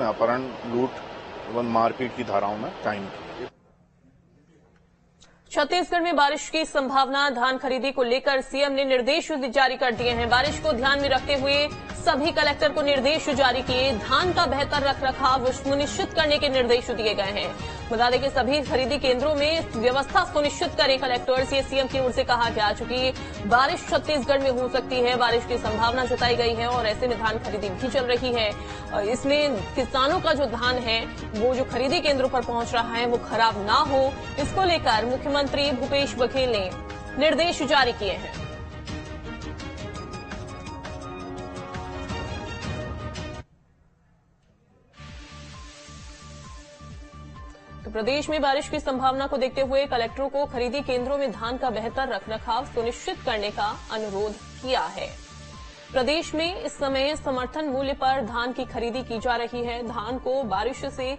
अपहरण, लूट एवं मारपीट की धाराओं में कायम की। छत्तीसगढ़ में बारिश की संभावना, धान खरीदी को लेकर सीएम ने निर्देश जारी कर दिए हैं। बारिश को ध्यान में रखते हुए सभी कलेक्टर को निर्देश जारी किए। धान का बेहतर रखरखाव सुनिश्चित करने के निर्देश दिए गए हैं। बता दें कि सभी खरीदी केंद्रों में व्यवस्था सुनिश्चित करें कलेक्टर्स, ये सीएम की ओर से कहा गया। चूंकि बारिश छत्तीसगढ़ में हो सकती है, बारिश की संभावना जताई गई है और ऐसे में धान खरीदी भी चल रही है। इसमें किसानों का जो धान है वो जो खरीदी केंद्रों पर पहुंच रहा है वो खराब ना हो, इसको लेकर मुख्यमंत्री भूपेश बघेल ने निर्देश जारी किए हैं। तो प्रदेश में बारिश की संभावना को देखते हुए कलेक्टरों को खरीदी केंद्रों में धान का बेहतर रखरखाव सुनिश्चित करने का अनुरोध किया है। प्रदेश में इस समय समर्थन मूल्य पर धान की खरीदी की जा रही है। धान को बारिश से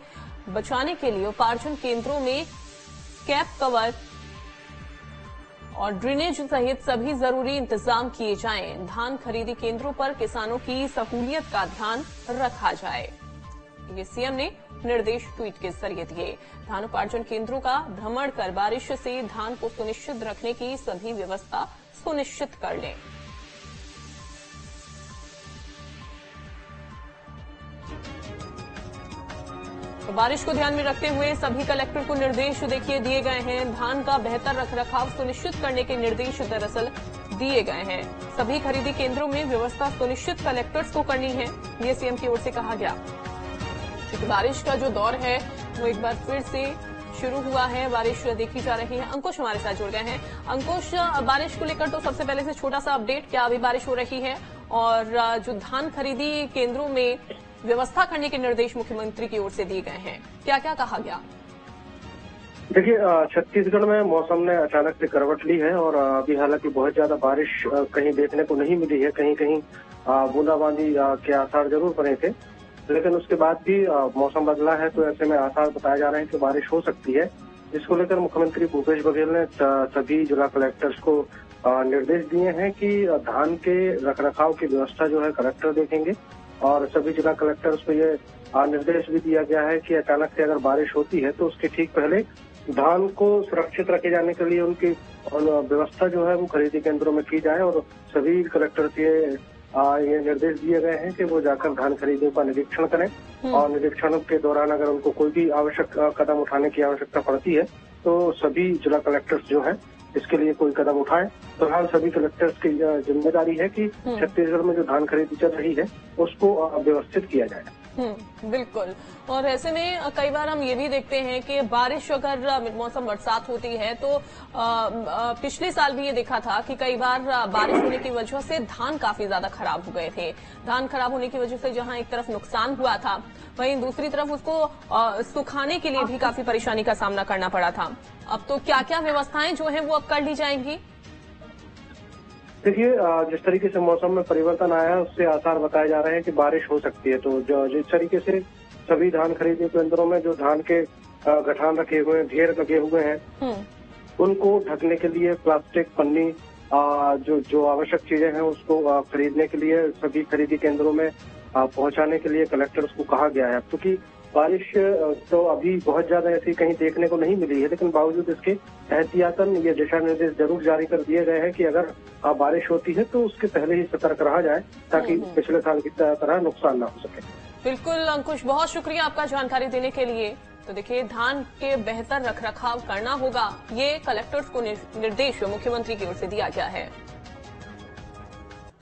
बचाने के लिए उपार्जन केंद्रों में कैप कवर और ड्रेनेज सहित सभी जरूरी इंतजाम किए जाएं। धान खरीदी केंद्रों पर किसानों की सहूलियत का ध्यान रखा जाए, ये सीएम ने निर्देश ट्वीट के जरिए दिए। धान उपार्जन केंद्रों का भ्रमण कर बारिश से धान को सुनिश्चित रखने की सभी व्यवस्था सुनिश्चित कर लें। तो बारिश को ध्यान में रखते हुए सभी कलेक्टर को निर्देश देखिए दिए गए हैं। धान का बेहतर रखरखाव सुनिश्चित करने के निर्देश दरअसल दिए गए हैं। सभी खरीदी केंद्रों में व्यवस्था सुनिश्चित कलेक्टर्स को करनी है, ये सीएम की ओर से कहा गया। क्योंकि बारिश का जो दौर है वो एक बार फिर से शुरू हुआ है, बारिश देखी जा रही है। अंकुश हमारे साथ जुड़ गए हैं। अंकुश, बारिश को लेकर तो सबसे पहले से छोटा सा अपडेट, क्या अभी बारिश हो रही है और जो धान खरीदी केंद्रों में व्यवस्था करने के निर्देश मुख्यमंत्री की ओर से दिए गए हैं, क्या क्या कहा गया? देखिए, छत्तीसगढ़ में मौसम ने अचानक से करवट ली है और अभी हालांकि बहुत ज्यादा बारिश कहीं देखने को नहीं मिली है। कहीं कहीं बूंदाबांदी के आसार जरूर बने थे, लेकिन उसके बाद भी मौसम बदला है, तो ऐसे में आसार बताए जा रहे हैं कि बारिश हो सकती है। जिसको लेकर मुख्यमंत्री भूपेश बघेल ने सभी जिला कलेक्टर्स को निर्देश दिए हैं कि धान के रखरखाव की व्यवस्था जो है कलेक्टर देखेंगे और सभी जिला कलेक्टर्स को ये निर्देश भी दिया गया है कि अचानक से अगर बारिश होती है तो उसके ठीक पहले धान को सुरक्षित रखे जाने के लिए उनकी व्यवस्था जो है वो खरीदी केंद्रों में की जाए। और सभी कलेक्टर ये निर्देश दिए गए हैं कि वो जाकर धान खरीदी का निरीक्षण करें और निरीक्षण के दौरान अगर उनको कोई भी आवश्यक कदम उठाने की आवश्यकता पड़ती है तो सभी जिला कलेक्टर्स जो है इसके लिए कोई कदम उठाएं। तो हाँ, सभी कलेक्टर्स की जिम्मेदारी है कि छत्तीसगढ़ में जो धान खरीदी चल रही है उसको व्यवस्थित किया जाए। बिल्कुल। और ऐसे में कई बार हम ये भी देखते हैं कि बारिश अगर मौसम बरसात होती है तो पिछले साल भी ये देखा था कि कई बार बारिश होने की वजह से धान काफी ज्यादा खराब हो गए थे। धान खराब होने की वजह से जहां एक तरफ नुकसान हुआ था, वहीं दूसरी तरफ उसको सुखाने के लिए भी काफी परेशानी का सामना करना पड़ा था। अब तो क्या क्या व्यवस्थाएं जो है वो अब कर ली जाएंगी? देखिए, जिस तरीके से मौसम में परिवर्तन आया है उससे आसार बताए जा रहे हैं कि बारिश हो सकती है। तो जिस तरीके से सभी धान खरीदी केंद्रों में जो धान के गठान रखे हुए हैं, ढेर लगे हुए हैं, उनको ढकने के लिए प्लास्टिक, पन्नी, जो आवश्यक चीजें हैं उसको खरीदने के लिए सभी खरीदी केंद्रों में पहुंचाने के लिए कलेक्टर्स को कहा गया है। क्योंकि बारिश तो अभी बहुत ज्यादा ऐसी कहीं देखने को नहीं मिली है, लेकिन बावजूद इसके एहतियातन ये दिशा निर्देश जरूर जारी कर दिए गए हैं कि अगर बारिश होती है तो उसके पहले ही सतर्क रहा जाए ताकि पिछले साल की तरह नुकसान ना हो सके। बिल्कुल अंकुश, बहुत शुक्रिया आपका जानकारी देने के लिए। तो देखिए, धान के बेहतर रखरखाव करना होगा, ये कलेक्टर्स को निर्देश मुख्यमंत्री की ओर से दिया गया है।